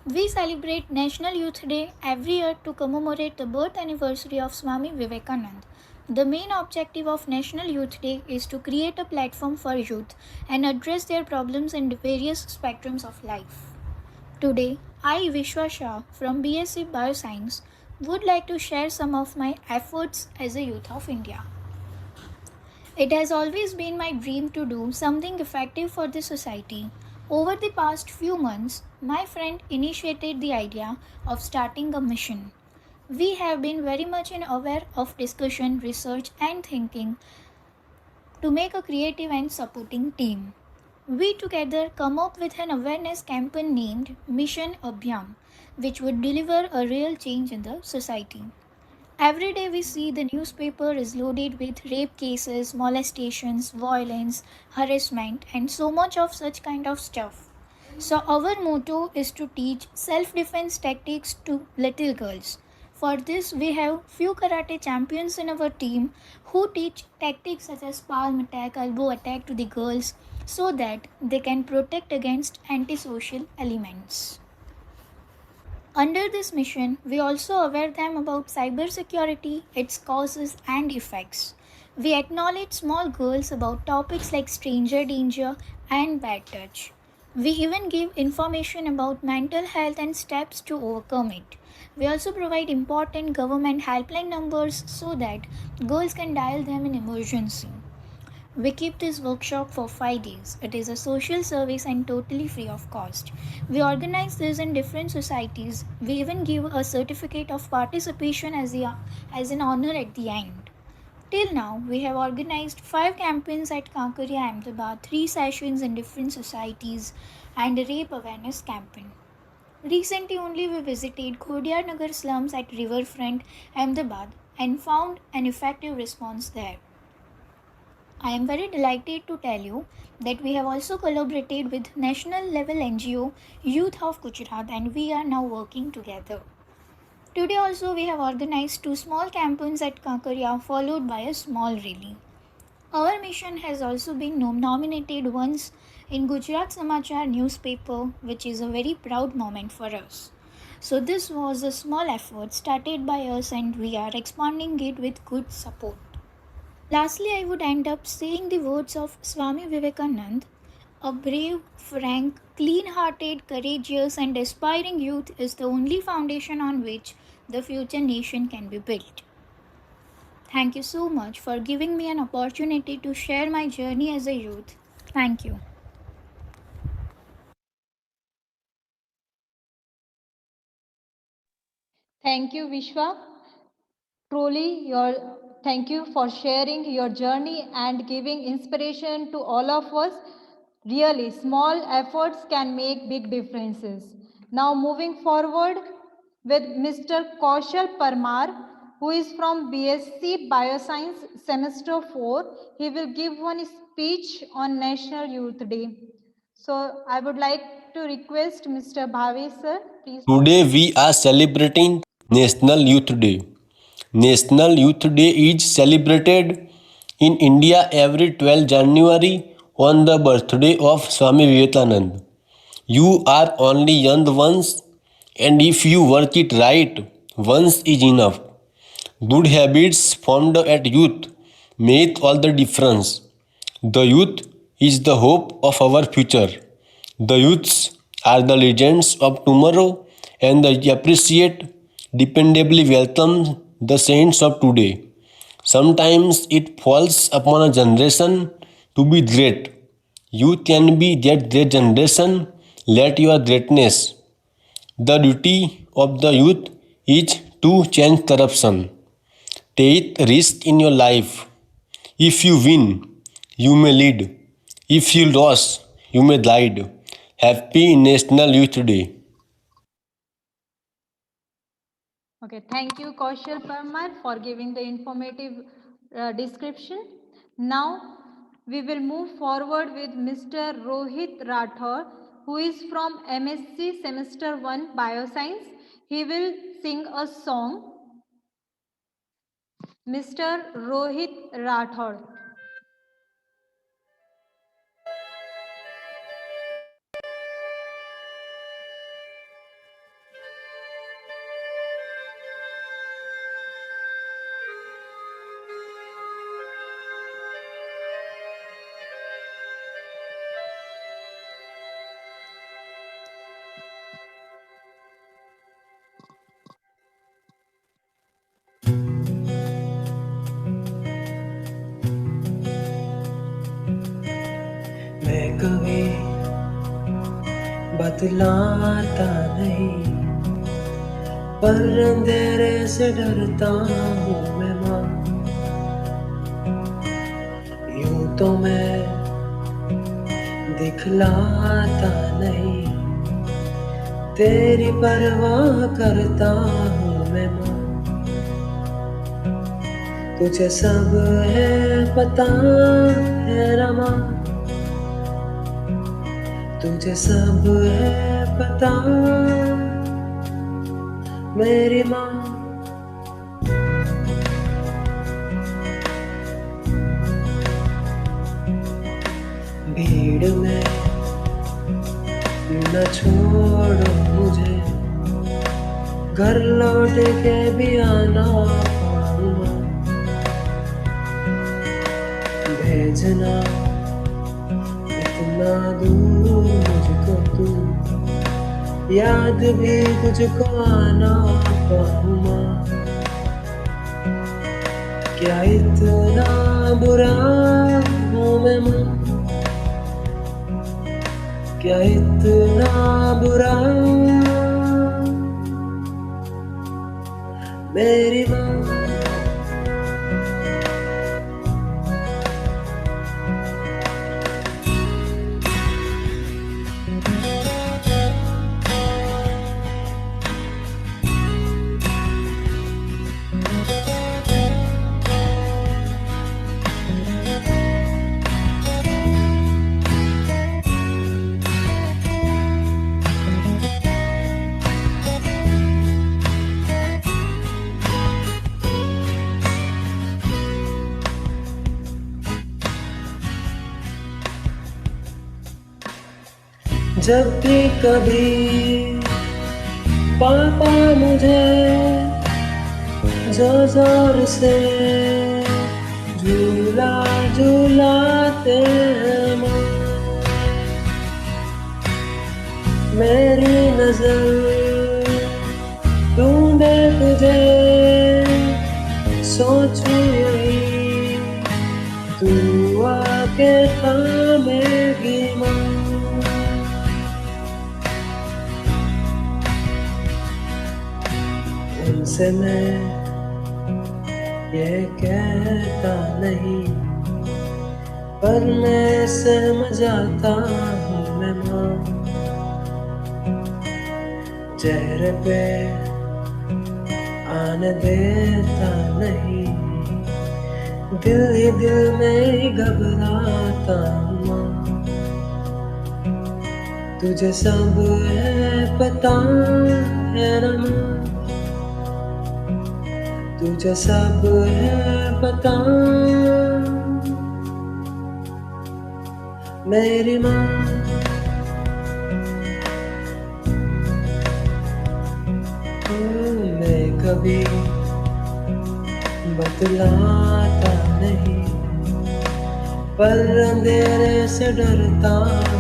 We celebrate National Youth Day every year to commemorate the birth anniversary of Swami Vivekanand. The main objective of National Youth Day is to create a platform for youth and address their problems in the various spectrums of life. Today, I, Vishwa Shah from BSc Bioscience, would like to share some of my efforts as a youth of India. It has always been my dream to do something effective for the society. Over the past few months, my friend initiated the idea of starting a mission. We have been very much aware of discussion, research, and thinking to make a creative and supporting team. We together come up with an awareness campaign named Mission Abhyam, which would deliver a real change in the society. Every day we see the newspaper is loaded with rape cases, molestations, violence, harassment, and so much of such kind of stuff. So our motto is to teach self-defense tactics to little girls. For this, we have few karate champions in our team who teach tactics such as palm attack, elbow attack to the girls so that they can protect against antisocial elements. Under this mission, we also aware them about cybersecurity, its causes and effects. We acknowledge small girls about topics like stranger danger and bad touch. We even give information about mental health and steps to overcome it. We also provide important government helpline numbers so that girls can dial them in emergency. We keep this workshop for 5 days. It is a social service and totally free of cost. We organize this in different societies. We even give a certificate of participation as an honor at the end. Till now, we have organized 5 campaigns at Kankaria, Ahmedabad, 3 sessions in different societies, and a rape awareness campaign. Recently only we visited Khodiyar Nagar slums at Riverfront, Ahmedabad, and found an effective response there. I am very delighted to tell you that we have also collaborated with national level NGO Youth of Gujarat, and we are now working together. Today also we have organized 2 small campaigns at Kankaria followed by a small rally. Our mission has also been nominated once in Gujarat Samachar newspaper, which is a very proud moment for us. So this was a small effort started by us and we are expanding it with good support. Lastly, I would end up saying the words of Swami Vivekananda: a brave, frank, clean-hearted, courageous and aspiring youth is the only foundation on which the future nation can be built. Thank you so much for giving me an opportunity to share my journey as a youth. Thank you. Thank you, Vishwa. Truly, thank you for sharing your journey and giving inspiration to all of us. Really, small efforts can make big differences. Now, moving forward with Mr. Kaushal Parmar, who is from BSc Bioscience Semester 4. He will give one speech on National Youth Day. So, I would like to request Mr. Bhavesh sir, please. Today we are celebrating National Youth Day. National Youth Day is celebrated in India every 12 January on the birthday of Swami Vivekananda. You are only young once, and if you work it right, once is enough. Good habits formed at youth make all the difference. The youth is the hope of our future. The youths are the legends of tomorrow, and they appreciate, dependably welcome the saints of today. Sometimes it falls upon a generation to be great. You can be that great generation. Let your greatness. The duty of the youth is to change corruption. Take risk in your life. If you win, you may lead. If you lose, you may guide. Happy National Youth Day. Okay, thank you, Kaushal Parmar, for giving the informative description. Now, we will move forward with Mr. Rohit Rathore, who is from MSc Semester 1 Bioscience. He will sing a song. Mr. Rohit Rathore. मैं कभी बतलाता नहीं, पर अंधेरे से डरता हूँ मैं माँ। यूं तो मैं दिखलाता नहीं, तेरी परवाह करता हूँ मैं माँ। तुझे सब है पता है रमा, तुझे सब है पता मेरी माँ। भीड़ में न छोड़ो मुझे, घर लौट के भी आना पाऊंगा। भेजना इतना दूर मुझको तू, याद भी तुझको आना पाऊंगा। क्या इतना बुरा हूँ मैं माँ, क्या इतना बुरा मेरी माँ। जब भी कभी पापा मुझे जोर जोर से झूला झूलाते हैं माँ, मेरी नजर ढूंढे तुझे, सोचूं यही तू आके थामेगी माँ। उनसे मैं ये कहता नहीं, पर मैं समझ जाता हूँ मैं माँ। चेहरे पे आने देता नहीं, दिल ही दिल में ही घबराता हूँ माँ। तुझे सब है पता है ना माँ, तुझे सब है पता मेरी माँ। मैं कभी बतलाता नहीं, पर अंधेरे से डरता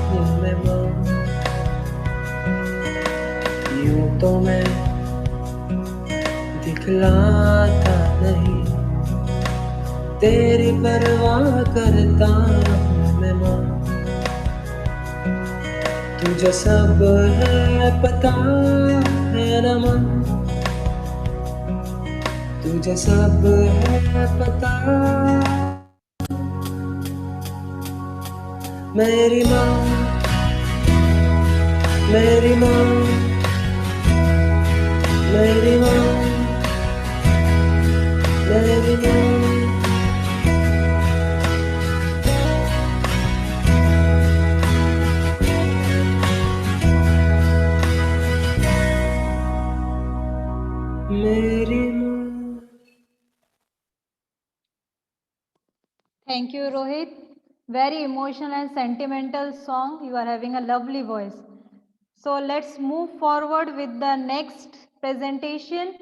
हूँ मैं माँ। यूं तो मैं दिखलाता नहीं, तेरी परवाह करता हूँ मैं माँ। तुझे सब है पता है ना माँ, तुझे सब है पता मेरी माँ, मेरी माँ, मेरी माँ, मेरी माँ। मेरी माँ। Thank you, Rohit. Very emotional and sentimental song. You are having a lovely voice. So let's move forward with the next presentation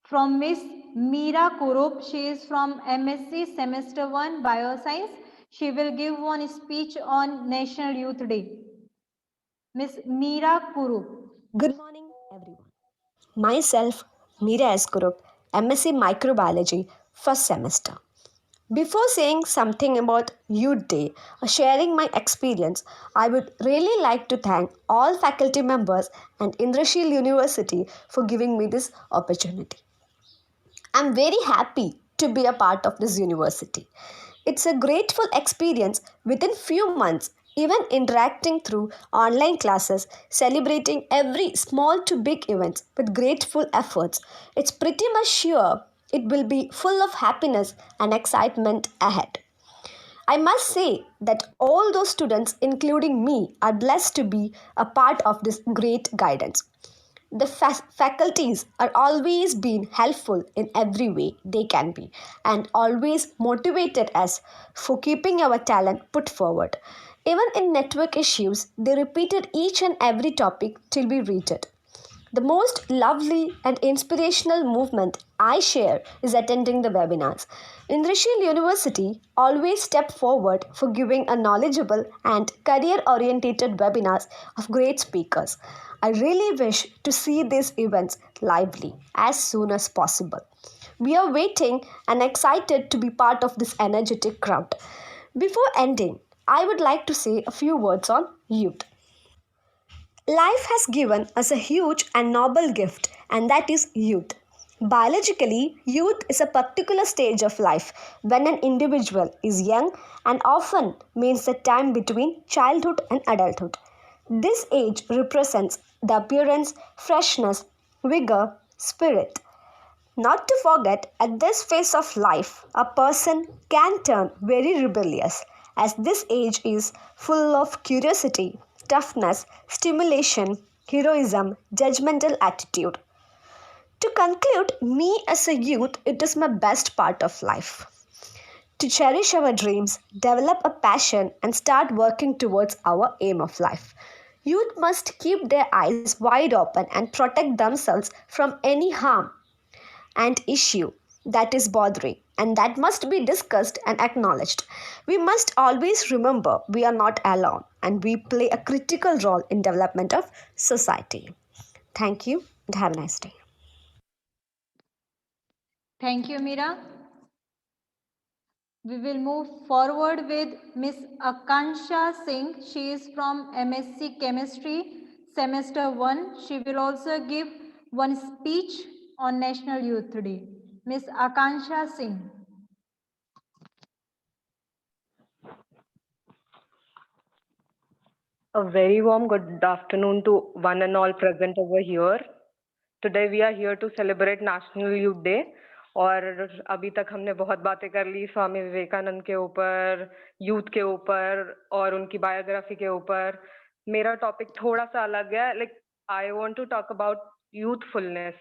from Miss Meera Kurup. She is from MSc Semester 1 Bioscience. She will give one speech on National Youth Day. Miss Meera Kurup. Good morning, everyone. Myself, Meera S. Kurup, MSc Microbiology, first semester. Before saying something about Youth Day or sharing my experience, I would really like to thank all faculty members and Indrashil University for giving me this opportunity. I'm very happy to be a part of this university. It's a grateful experience within few months, even interacting through online classes, celebrating every small to big events with grateful efforts. It's pretty much sure it will be full of happiness and excitement ahead. I must say that all those students, including me, are blessed to be a part of this great guidance. The faculties are always been helpful in every way they can be and always motivated us for keeping our talent put forward. Even in network issues, they repeated each and every topic till we reach it. The most lovely and inspirational movement I share is attending the webinars. Indrishil University always step forward for giving a knowledgeable and career-oriented webinars of great speakers. I really wish to see these events lively as soon as possible. We are waiting and excited to be part of this energetic crowd. Before ending, I would like to say a few words on youth. Life has given us a huge and noble gift, and that is youth. Biologically, youth is a particular stage of life when an individual is young and often means the time between childhood and adulthood. This age represents the appearance, freshness, vigor, spirit. Not to forget, at this phase of life, a person can turn very rebellious, as this age is full of curiosity, toughness, stimulation, heroism, judgmental attitude. To conclude, me as a youth, it is my best part of life. To cherish our dreams, develop a passion, and start working towards our aim of life. Youth must keep their eyes wide open and protect themselves from any harm and issue that is bothering and that must be discussed and acknowledged. We must always remember we are not alone and we play a critical role in development of society. Thank you and have a nice day. Thank you, Meera. We will move forward with Miss Akansha Singh. She is from MSc Chemistry, Semester 1. She will also give one speech on National Youth Day. Miss Akansha Singh. A very warm good afternoon to one and all present over here. Today we are here to celebrate National Youth Day. और अभी तक हमने बहुत बातें कर ली स्वामी विवेकानंद के ऊपर, youth के ऊपर और उनकी बायोग्राफी के ऊपर. मेरा टॉपिक थोड़ा सा अलग है. Like I want to talk about youthfulness.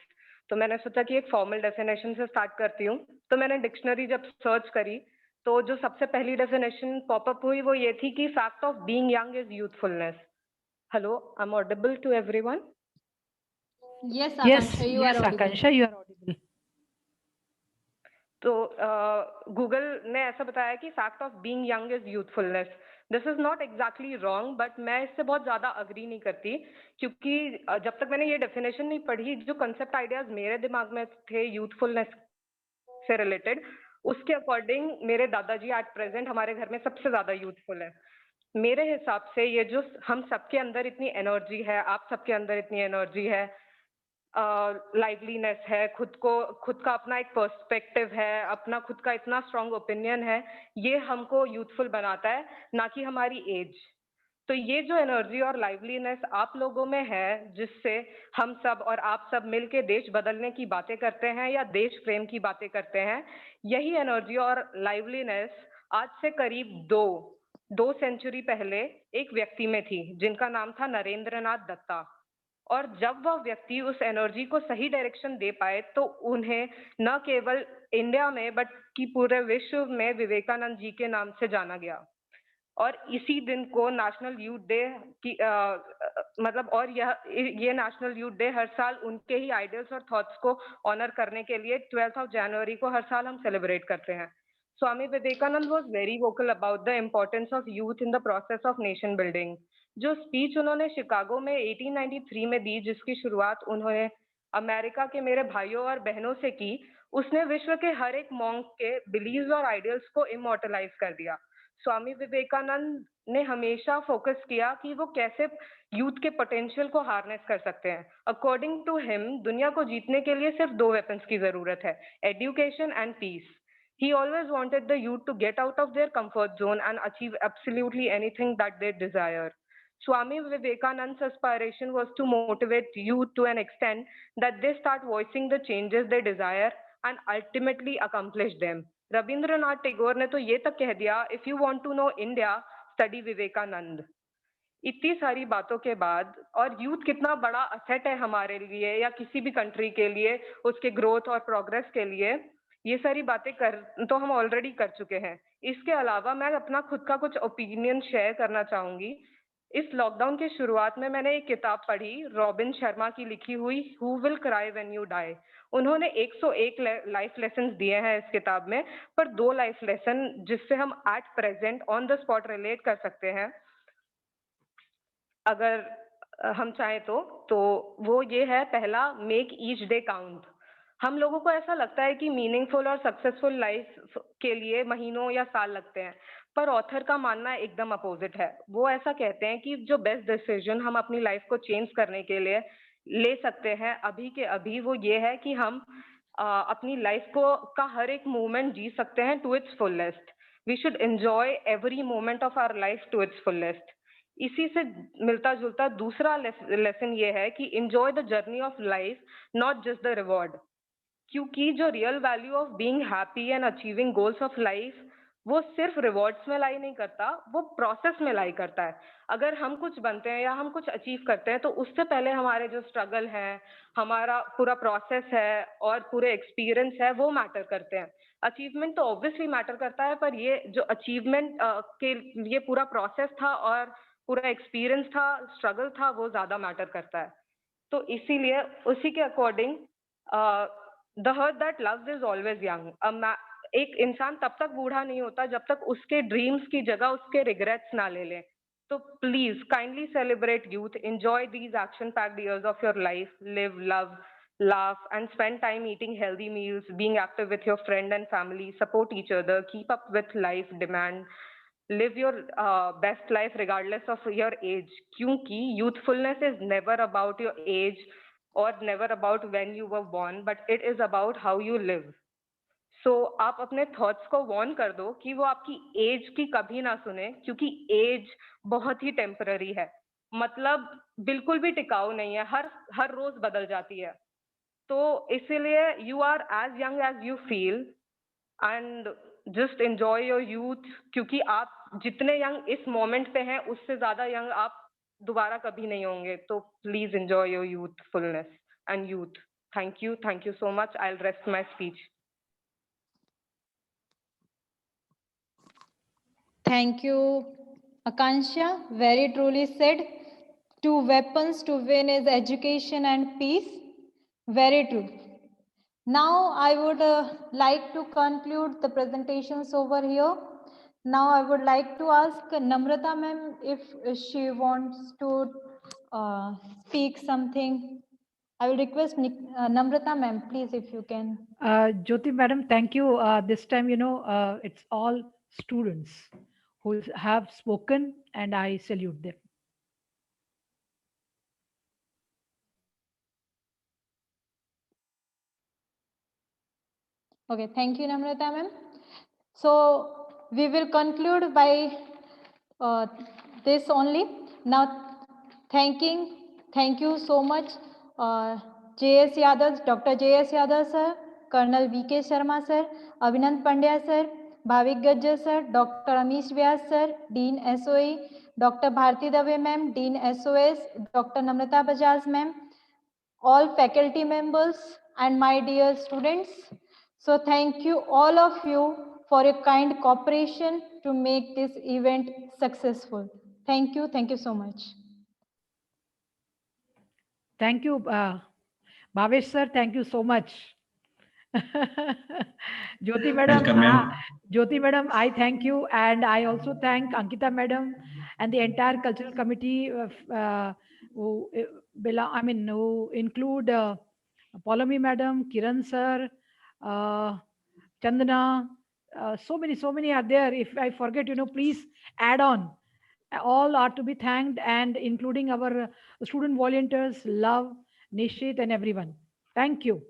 तो मैंने सोचा कि एक फॉर्मल डेफिनेशन से स्टार्ट करती हूँ. तो मैंने डिक्शनरी जब सर्च करी तो जो सबसे पहली डेफिनेशन पॉपअप हुई वो ये थी कि fact of being young is youthfulness. Hello, I am audible to everyone? Yes, Akansha, you are audible. Akansha, you are audible. तो गूगल ने ऐसा बताया कि fact of being young is youthfulness. This is not exactly wrong, but मैं इससे बहुत ज्यादा agree नहीं करती, क्योंकि जब तक मैंने ये डेफिनेशन नहीं पढ़ी, जो कंसेप्ट आइडियाज मेरे दिमाग में थे यूथफुलनेस से रिलेटेड, उसके अकॉर्डिंग मेरे दादाजी एट प्रेजेंट हमारे घर में सबसे ज्यादा यूथफुल है. मेरे हिसाब से ये जो हम सबके अंदर इतनी एनर्जी है, आप सबके अंदर इतनी एनर्जी है, लाइवलीनेस है, खुद का अपना एक पर्सपेक्टिव है, अपना खुद का इतना स्ट्रॉन्ग ओपिनियन है, ये हमको यूथफुल बनाता है, ना कि हमारी एज. तो ये जो एनर्जी और लाइवलीनेस आप लोगों में है, जिससे हम सब और आप सब मिलके देश बदलने की बातें करते हैं या देश प्रेम की बातें करते हैं, यही एनर्जी और लाइवलीनेस आज से करीब दो सेंचुरी पहले एक व्यक्ति में थी, जिनका नाम था नरेंद्रनाथ दत्ता. और जब वह व्यक्ति उस एनर्जी को सही डायरेक्शन दे पाए, तो उन्हें न केवल इंडिया में बट कि पूरे विश्व में विवेकानंद जी के नाम से जाना गया. और इसी दिन को नेशनल यूथ डे की मतलब और ये नेशनल यूथ डे हर साल उनके ही आइडियल्स और थॉट्स को ऑनर करने के लिए 12 जनवरी को हर साल हम सेलिब्रेट करते हैं. Swami Vivekananda was very vocal about the importance of youth in the process of nation building. जो स्पीच उन्होंने शिकागो में 1893 में दी, जिसकी शुरुआत उन्होंने अमेरिका के मेरे भाइयों और बहनों से की, उसने विश्व के हर एक मॉन्क के बिलीव्स और आइडियल्स को इमॉर्टलाइज कर दिया. स्वामी विवेकानंद ने हमेशा फोकस किया कि वो कैसे यूथ के पोटेंशियल को हार्नेस कर सकते हैं. अकॉर्डिंग टू हिम, दुनिया को जीतने के लिए सिर्फ 2 वेपन्स की जरूरत है, education and peace. He always wanted the youth to get out of their comfort zone and achieve absolutely anything that they desire. Swami Vivekananda's aspiration was to motivate youth to an extent that they start voicing the changes they desire and ultimately accomplish them. Rabindranath Tagore ने तो ये तक कह दिया, if you want to know India, study Vivekananda. इतनी सारी बातों के बाद, और यूथ कितना बड़ा असेट है हमारे लिए या किसी भी कंट्री के लिए, उसके ग्रोथ और प्रोग्रेस के लिए, ये सारी बातें तो हम ऑलरेडी कर चुके हैं. इसके अलावा मैं अपना खुद का कुछ ओपिनियन शेयर करना चाहूंगी. इस लॉकडाउन के शुरुआत में मैंने एक किताब पढ़ी, रॉबिन शर्मा की लिखी हुई who will cry when you die. उन्होंने 101 लाइफ लेसन दिए हैं इस किताब में, पर 2 लाइफ लेसन जिससे हम at present on the spot relate कर सकते हैं अगर हम चाहें तो वो ये है. पहला, मेक ईच डे काउंट. हम लोगों को ऐसा लगता है कि मीनिंगफुल और सक्सेसफुल लाइफ के लिए महीनों या साल लगते हैं, पर ऑथर का मानना एकदम अपोजिट है. वो ऐसा कहते हैं कि जो बेस्ट डिसीजन हम अपनी लाइफ को चेंज करने के लिए ले सकते हैं अभी के अभी, वो ये है कि हम अपनी लाइफ का हर एक मोमेंट जी सकते हैं to its fullest. We should enjoy every moment of our life to its fullest. इसी से मिलता जुलता दूसरा लेसन ये है कि enjoy the journey of life, not just the reward. क्योंकि जो real value of being happy and achieving goals of life, वो सिर्फ रिवॉर्ड्स में लाई नहीं करता, वो प्रोसेस में लाई करता है. अगर हम कुछ बनते हैं या हम कुछ अचीव करते हैं तो उससे पहले हमारे जो स्ट्रगल है, हमारा पूरा प्रोसेस है और पूरे एक्सपीरियंस है, वो मैटर करते हैं. अचीवमेंट तो ऑब्वियसली मैटर करता है, पर ये जो अचीवमेंट के लिए पूरा प्रोसेस था और पूरा एक्सपीरियंस था, स्ट्रगल था, वो ज्यादा मैटर करता है. तो इसीलिए उसी के according the heart that loves is always young. एक इंसान तब तक बूढ़ा नहीं होता जब तक उसके ड्रीम्स की जगह उसके रिग्रेट्स ना ले ले. तो please kindly celebrate youth, enjoy these action packed years of your life, live, love, laugh and spend time eating healthy meals, being active with your friend and family, support each other, keep up with life demand, live your best life regardless of your age. क्योंकि youthfulness is never about your age or never about when you were born, but it is about how you live. So आप अपने thoughts को Warne कर दो कि वो आपकी as की कभी ना सुने, क्योंकि एज बहुत ही टेम्पररी है. मतलब बिल्कुल भी टिकाऊ नहीं है, हर रोज बदल जाती है. तो इसीलिए you are as young as you feel and just enjoy your youth. क्योंकि आप जितने यंग इस मोमेंट पे हैं, उससे ज्यादा यंग आप दोबारा कभी नहीं होंगे. तो please enjoy your youthfulness and youth. Thank you so much. I will rest my speech. Thank you, Akansha. Very truly said. 2 weapons to win is education and peace. Very true. Now I would like to conclude the presentations over here. Now I would like to ask Namrata ma'am if she wants to speak something. I will request Namrata ma'am, please, if you can. Jyoti madam, thank you. This time, it's all students who have spoken, and I salute them. Okay, thank you, Namrata ma'am. So we will conclude by this only. Now, thank you so much, J.S. Yadav, Dr. J.S. Yadav sir, Colonel V.K. Sharma sir, Abhinand Pandya sir, Bhavik Gajjar sir, Dr. Amish Vyas sir, Dean SOE, Dr. Bharti Dave ma'am, Dean SOS, Dr. Namrata Bajaj ma'am, all faculty members and my dear students. So thank you all of you for your kind cooperation to make this event successful. Thank you so much. Thank you, Bhavesh sir. Thank you so much. Jyoti madam, I thank you, and I also thank Ankita madam and the entire cultural committee who include Paulomi madam, Kiran sir, Chandana. So many are there. If I forget, please add on. All are to be thanked, and including our student volunteers, Love, Nishit, and everyone. Thank you.